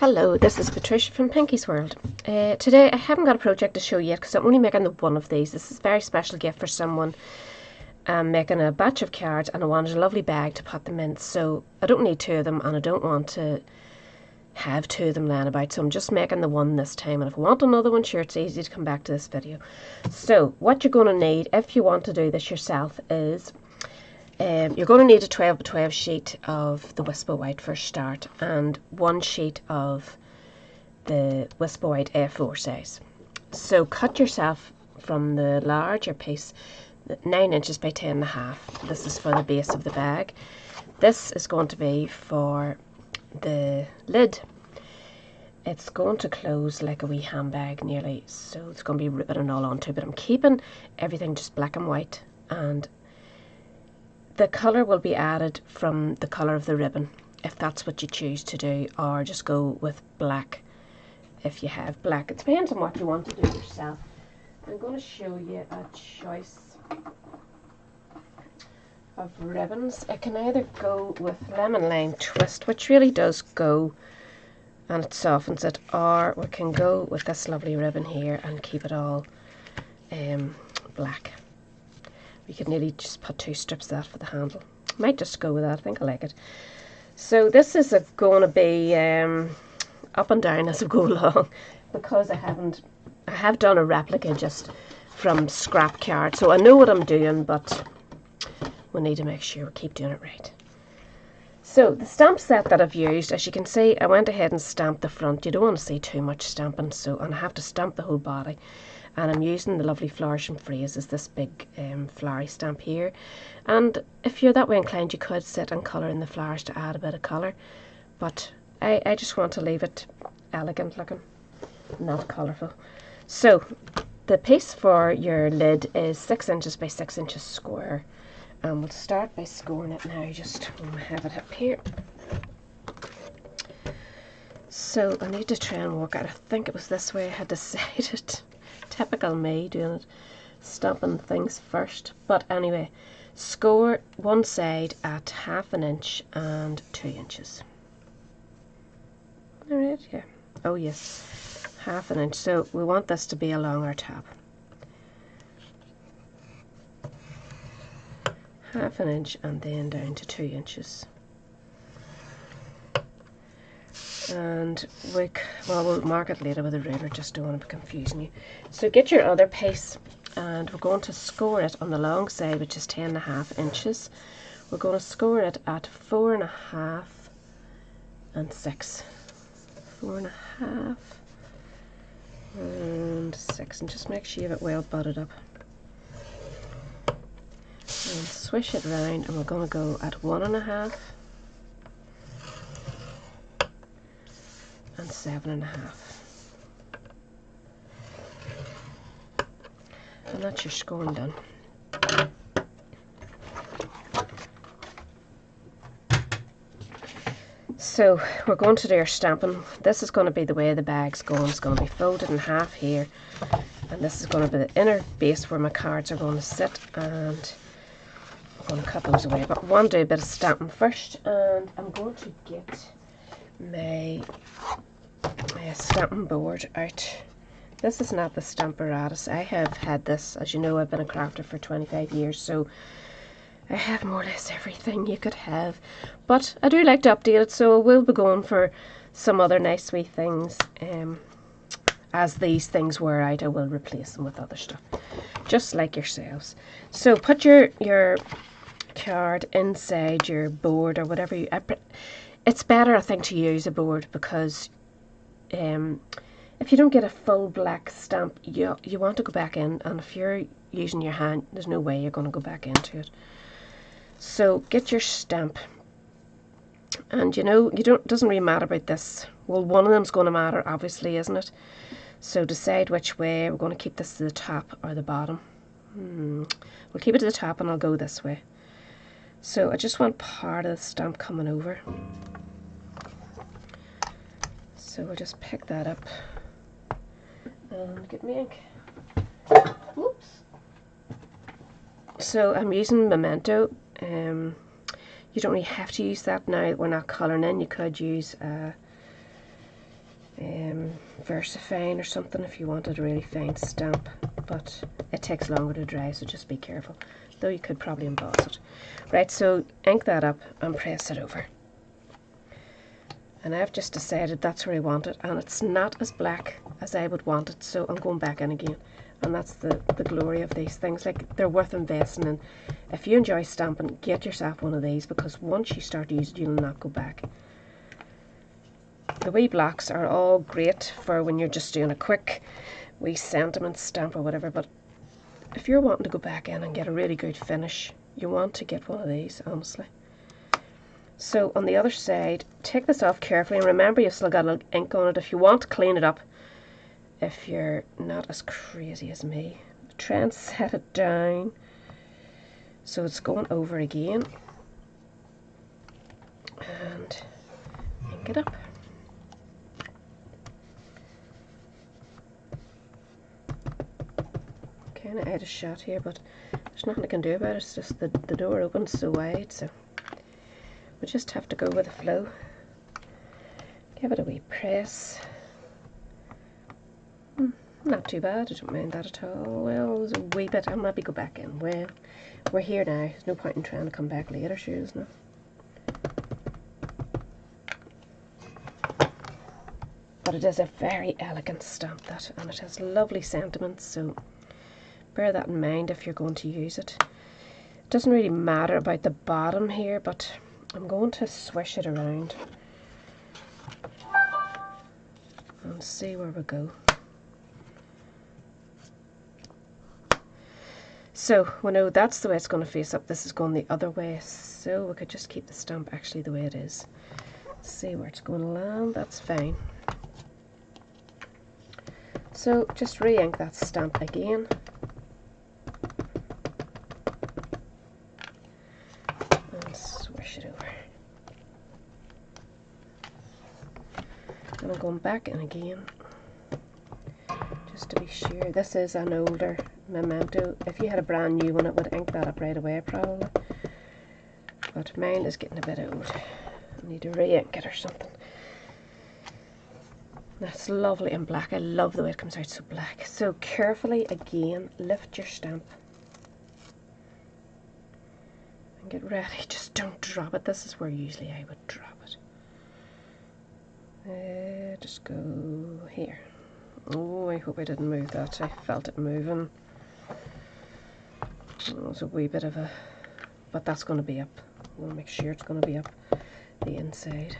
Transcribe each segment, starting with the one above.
Hello, this is Patricia from Pinky's World. Today I haven't got a project to show yet because I'm only making the one of these. This is a very special gift for someone. I'm making a batch of cards and I wanted a lovely bag to put them in, so I don't need two of them and I don't want to have two of them laying about, so I'm just making the one this time, and if I want another one, sure, it's easy to come back to this video. So what you're going to need if you want to do this yourself is you're going to need a 12 by 12 sheet of the Whisper White for a start, and one sheet of the Whisper White A4 size. So cut yourself from the larger piece 9 inches by 10.5. This is for the base of the bag. This is going to be for the lid. It's going to close like a wee handbag nearly, so it's going to be ribbon and all onto, but I'm keeping everything just black and white, and the colour will be added from the colour of the ribbon if that's what you choose to do, or just go with black if you have black. It depends on what you want to do yourself. I'm going to show you a choice of ribbons. I can either go with lemon lime twist, which really does go and it softens it, or we can go with this lovely ribbon here and keep it all black. We could nearly just put 2 strips of that for the handle. Might just go with that, I think I like it. So this is going to be up and down as I go along, because I have done a replica just from scrap card, so I know what I'm doing, but we need to make sure we keep doing it right. So the stamp set that I've used, as you can see, I went ahead and stamped the front. You don't want to see too much stamping, and I have to stamp the whole body. And I'm using the lovely Flowers and Phrases, this big flowery stamp here. And if you're that way inclined, you could sit and colour in the flowers to add a bit of colour. But I just want to leave it elegant looking, not colourful. So the piece for your lid is 6 inches by 6 inches square. And we'll start by scoring it now, just have it up here. So I need to try and work out, I think it was this way I had decided. Typical me doing it, stamping things first. But anyway, score one side at 1/2 inch and 2 inches. Alright, yeah. Oh yes, 1/2 inch. So we want this to be along our top. 1/2 inch and then down to 2 inches. And we'll mark it later with a ruler, just don't want to be confusing you. So get your other piece, and we're going to score it on the long side, which is 10.5 inches. We're going to score it at 4.5 and 6. 4.5 and 6, and just make sure you have it well butted up. And swish it round, and we're going to go at 1.5 and 7.5, and that's your scoring done. So we're going to do our stamping. This is going to be the way the bag's going. It's going to be folded in half here, and this is going to be the inner base where my cards are going to sit, and I'm going to cut those away. But I want to do a bit of stamping first, and I'm going to get my stamping board out. This is not the Stamparatus. I have had this, as you know, I've been a crafter for 25 years, so I have more or less everything you could have. But I do like to update it, so I will be going for some other nice wee things. As these things wear out, I will replace them with other stuff, just like yourselves. So put your card inside your board or whatever you... It's better, I think, to use a board, because if you don't get a full black stamp, you want to go back in, and if you're using your hand, there's no way you're going to go back into it. So get your stamp, and you know, doesn't really matter about this. Well, one of them's going to matter, obviously, isn't it? So decide which way. We're going to keep this to the top or the bottom. We'll keep it to the top, and I'll go this way. So I just want part of the stamp coming over. So we'll just pick that up and get my ink. Oops. So I'm using Memento. You don't really have to use that now that we're not colouring in. You could use VersaFine or something if you wanted a really fine stamp, but it takes longer to dry, so just be careful, though you could probably emboss it. Right, so ink that up and press it over. And I've just decided that's where I want it, and it's not as black as I would want it, so I'm going back in again. And that's the glory of these things, like, they're worth investing in. If you enjoy stamping, get yourself one of these, because once you start using it, you'll not go back. The wee blocks are all great for when you're just doing a quick wee sentiment stamp or whatever, but if you're wanting to go back in and get a really good finish, you want to get one of these, honestly. So on the other side, take this off carefully, and remember you've still got a little ink on it. If you want to clean it up, if you're not as crazy as me, try and set it down so it's going over again, and ink it up. Kind of out of shot here, but there's nothing I can do about it. It's just the door opens so wide, so we just have to go with the flow. Give it a wee press. Not too bad, I don't mind that at all. Well, there's a wee bit, I'll maybe go back in. Well, we're here now, there's no point in trying to come back later, sure, isn't it? But it is a very elegant stamp, that, and it has lovely sentiments, so bear that in mind if you're going to use it. It doesn't really matter about the bottom here, but I'm going to swish it around and see where we go. So we know that's the way it's going to face up. This is going the other way, so we could just keep the stamp actually the way it is. Let's see where it's going to land. That's fine. So just re-ink that stamp again. And swish it over. And I'm going back in again, just to be sure. This is an older memento. If you had a brand new one, it would ink that up right away probably. But mine is getting a bit old. I need to re-ink it or something. That's lovely and black. I love the way it comes out so black. So carefully again, lift your stamp. And get ready. Just don't drop it. This is where usually I would drop it. Just go here. Oh, I hope I didn't move that. I felt it moving. Oh, it's a wee bit of a... But that's going to be up. We'll make sure it's going to be up the inside.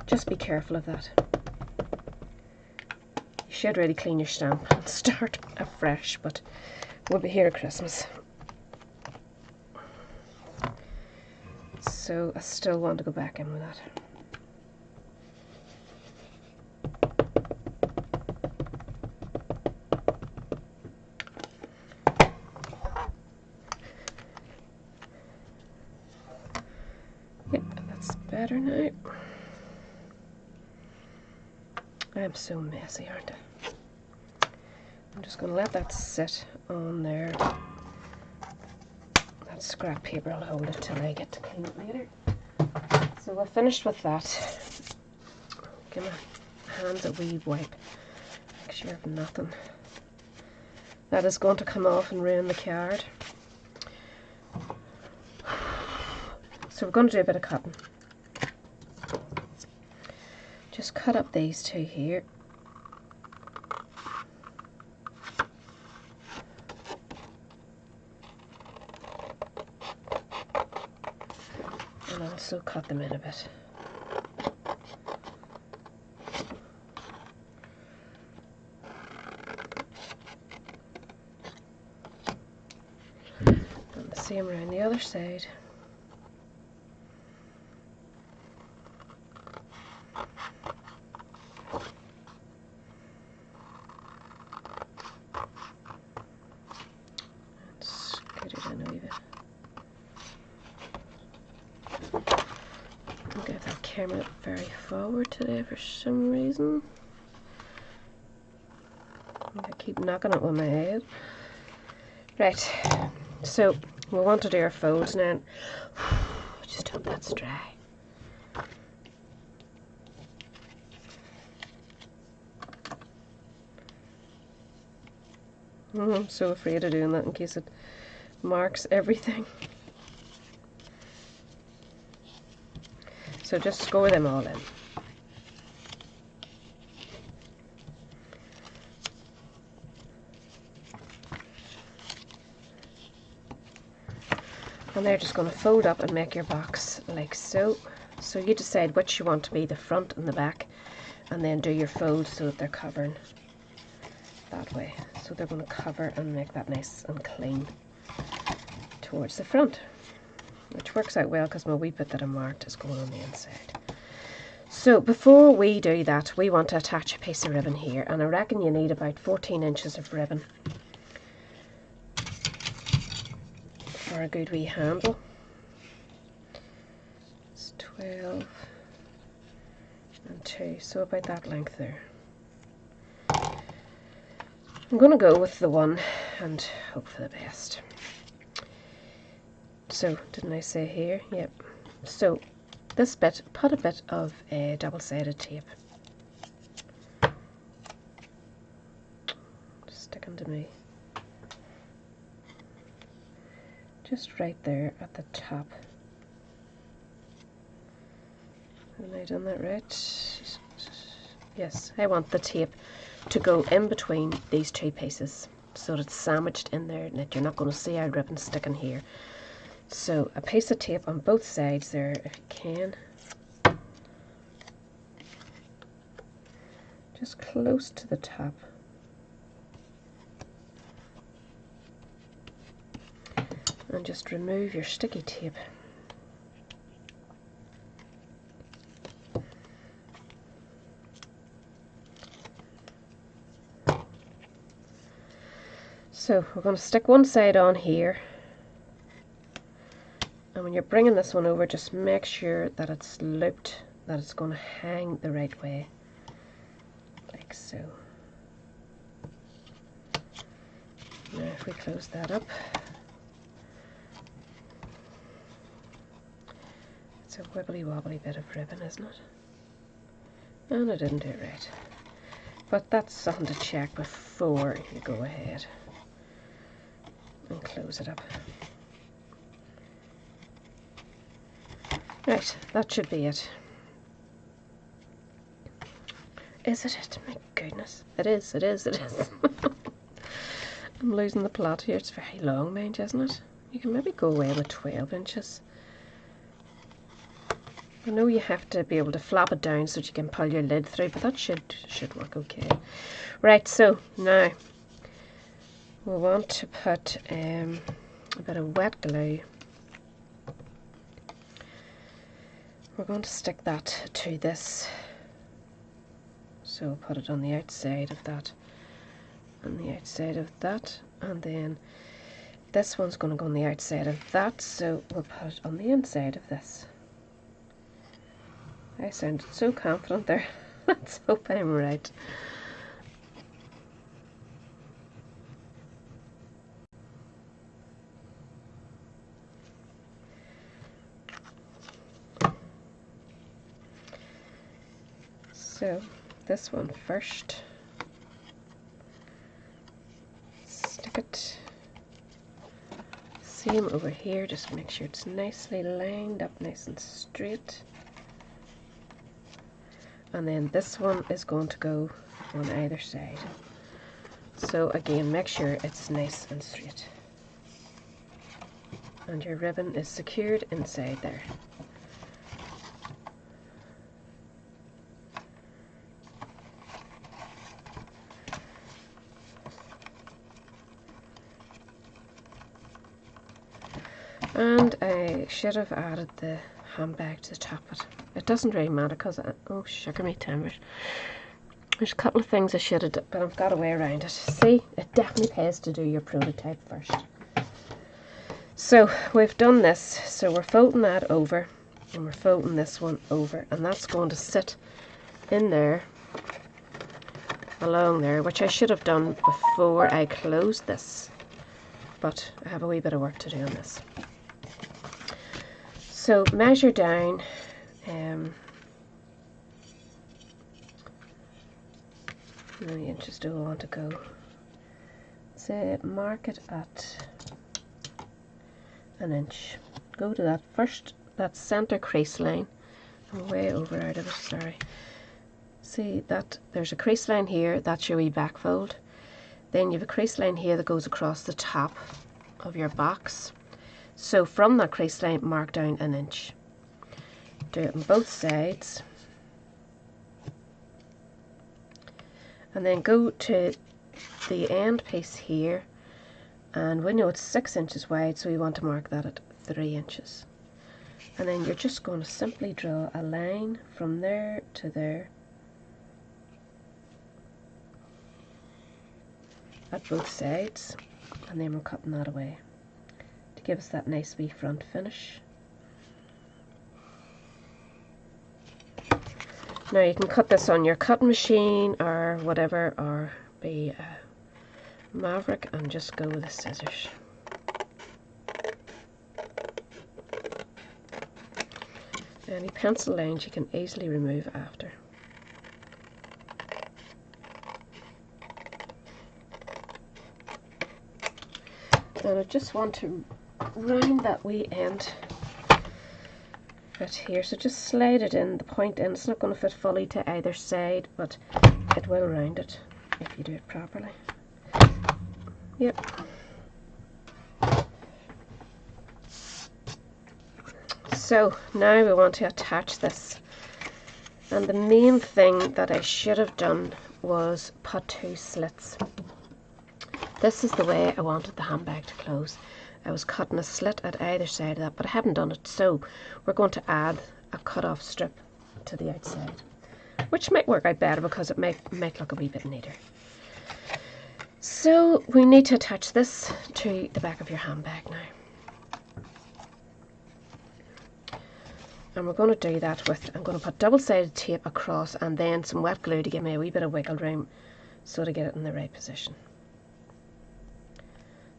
Just be careful of that. You should really clean your stamp and start afresh, but we'll be here at Christmas. So I still want to go back in with that. Yep, that's better now. I'm so messy, aren't I? I'm just going to let that sit on there. That scrap paper will hold it till I get to clean it later. So we're finished with that. Give my hands a wee wipe. Make sure I've nothing that is going to come off and ruin the card. So we're going to do a bit of cutting. Just cut up these two here. And also cut them in a bit. And the same around the other side. Camera very forward today for some reason. I keep knocking it with my head. Right, so we want to do our folds now. Just hope that's dry. I'm so afraid of doing that in case it marks everything. So just score them all in. And they're just going to fold up and make your box like so. So you decide which you want to be, the front and the back, and then do your fold so that they're covering that way. So they're going to cover and make that nice and clean towards the front, which works out well because my wee bit that I marked is going on the inside. So before we do that, we want to attach a piece of ribbon here, and I reckon you need about 14 inches of ribbon for a good wee handle. It's 12 and 2, so about that length there. I'm going to go with the one and hope for the best. So, didn't I say here? Yep. So, this bit, put a bit of double-sided tape. Sticking to me. Just right there at the top. Have I done that right? Yes, I want the tape to go in between these two pieces so that it's sandwiched in there and that you're not going to see our ribbon sticking here. So a piece of tape on both sides there if you can. Just close to the top. And just remove your sticky tape. So we're going to stick one side on here, and when you're bringing this one over, just make sure that it's looped, that it's going to hang the right way, like so. Now if we close that up, it's a wibbly wobbly bit of ribbon, isn't it? And I didn't do it right, but that's something to check before you go ahead and close it up. Right, that should be it. Is it? My goodness. It is. I'm losing the plot here. It's very long, mind you, isn't it? You can maybe go away with 12 inches. I know you have to be able to flap it down so that you can pull your lid through, but that should work okay. Right, so now we want to put a bit of wet glue. We're going to stick that to this. So we'll put it on the outside of that, and the outside of that, and then this one's going to go on the outside of that, so we'll put it on the inside of this. I sounded so confident there. Let's hope I'm right. So this one first, stick it, same over here, just make sure it's nicely lined up, nice and straight. And then this one is going to go on either side. So again, make sure it's nice and straight. And your ribbon is secured inside there. And I should have added the handbag to the top of it. It doesn't really matter because, oh sugar me timbers. There's a couple of things I should have done, but I've got a way around it. See, it definitely pays to do your prototype first. So we've done this, so we're folding that over, and we're folding this one over, and that's going to sit in there, along there, which I should have done before I closed this, but I have a wee bit of work to do on this. So measure down, how many inches do I want to go? say mark it at 1 inch. Go to that first, that center crease line. I'm way over out of it, sorry. See that there's a crease line here, that's your wee back fold. Then you have a crease line here that goes across the top of your box. So from that crease line, mark down 1 inch. Do it on both sides. And then go to the end piece here, and we know it's 6 inches wide, so we want to mark that at 3 inches. And then you're just going to simply draw a line from there to there at both sides, and then we're cutting that away to give us that nice wee front finish. Now you can cut this on your cutting machine or whatever, or be a maverick and just go with the scissors. Any pencil lines you can easily remove after. And I just want to round that wee end bit here, so just slide it in, the point in. It's not going to fit fully to either side, but it will round it if you do it properly. Yep. So now we want to attach this, and the main thing that I should have done was put 2 slits. This is the way I wanted the handbag to close. I was cutting a slit at either side of that, but I haven't done it, so we're going to add a cut-off strip to the outside, which might work out better because it might look a wee bit neater. So we need to attach this to the back of your handbag now. And we're going to do that with, I'm going to put double-sided tape across and then some wet glue to give me a wee bit of wiggle room so to get it in the right position.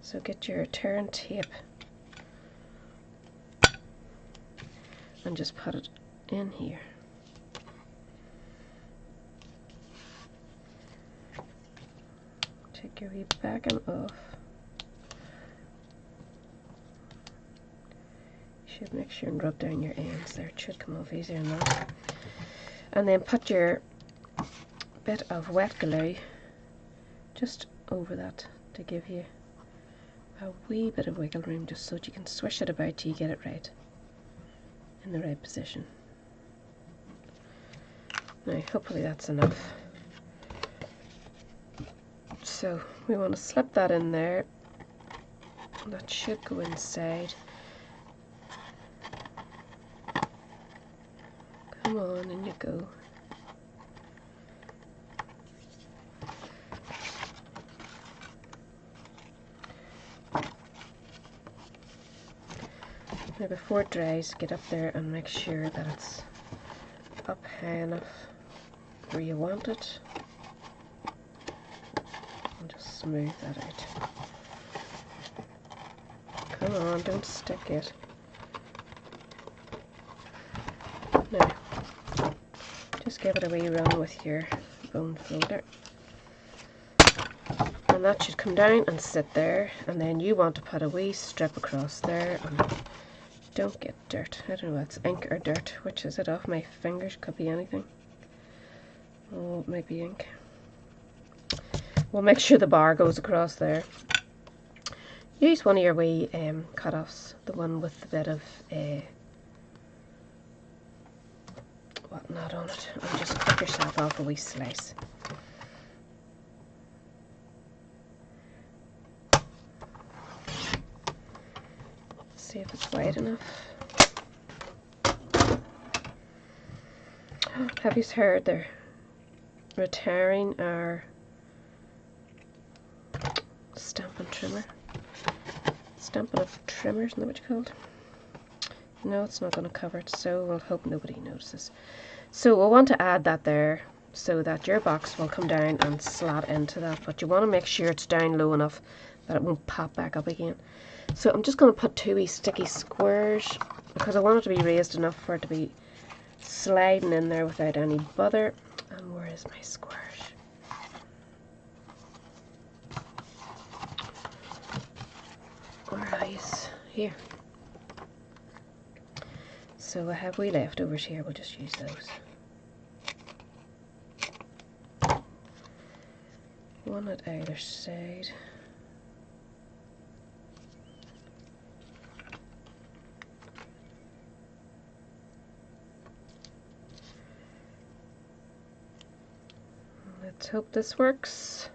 So get your turn tape and just put it in here. Take your wee backing off. You should make sure and rub down your ends there. It should come off easier than that. And then put your bit of wet glue just over that to give you a wee bit of wiggle room, just so that you can swish it about till you get it right in the right position. Now hopefully that's enough. So we want to slip that in there. That should go inside. Come on, in you go. Now before it dries, get up there and make sure that it's up high enough where you want it. And just smooth that out. Come on, don't stick it. Now, just give it a wee run with your bone folder. And that should come down and sit there, and then you want to put a wee strip across there. And don't get dirt. I don't know if it's ink or dirt. Which is it off my fingers? Could be anything. Oh, it might be ink. We'll make sure the bar goes across there. Use one of your wee cut-offs, the one with the bit of whatnot on it, and just cut yourself off a wee slice. See if it's wide enough. Have you heard they're retiring our Stampin' trimmer? Stampin' Up trimmer, isn't that what you called? No, it's not going to cover it, so we'll hope nobody notices. So we'll want to add that there so that your box will come down and slot into that, but you want to make sure it's down low enough that it won't pop back up again. So I'm just going to put 2 wee sticky squares because I want it to be raised enough for it to be sliding in there without any bother. And where is my squares? Where are you? Here. So I have wee leftovers here, we'll just use those. One at either side. Let's hope this works.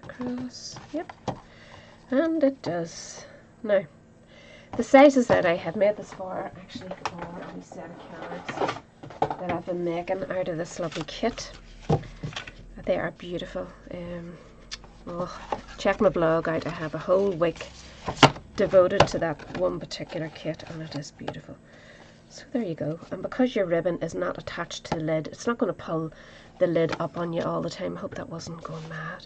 Across. Yep, and it does. Now, the sizes that I have made this for are actually for a wee set of cards that I've been making out of this lovely kit. They are beautiful. Check my blog out. I have a whole week devoted to that one particular kit, and it is beautiful. So there you go. And because your ribbon is not attached to the lid, it's not going to pull the lid up on you all the time. I hope that wasn't going mad.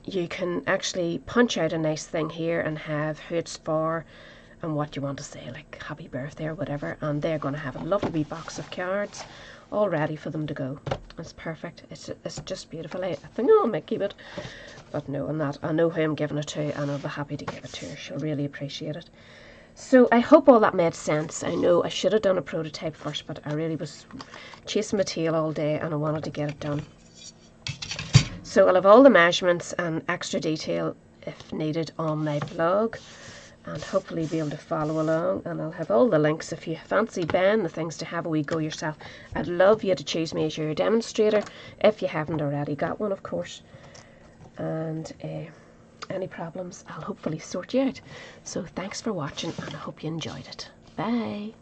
You can actually punch out a nice thing here and have who it's for and what you want to say, like happy birthday or whatever, and they're going to have a lovely wee box of cards all ready for them to go. It's perfect. It's just beautiful. I think I might keep it, but no, I'm not. I know who I'm giving it to, and I'll be happy to give it to her. She'll really appreciate it. So I hope all that made sense. I know I should have done a prototype first, but I really was chasing my tail all day and I wanted to get it done. So I'll have all the measurements and extra detail if needed on my blog, and hopefully be able to follow along, and I'll have all the links if you fancy buying the things to have a wee go yourself. I'd love you to choose me as your demonstrator if you haven't already got one, of course, and any problems I'll hopefully sort you out. So thanks for watching, and I hope you enjoyed it. Bye.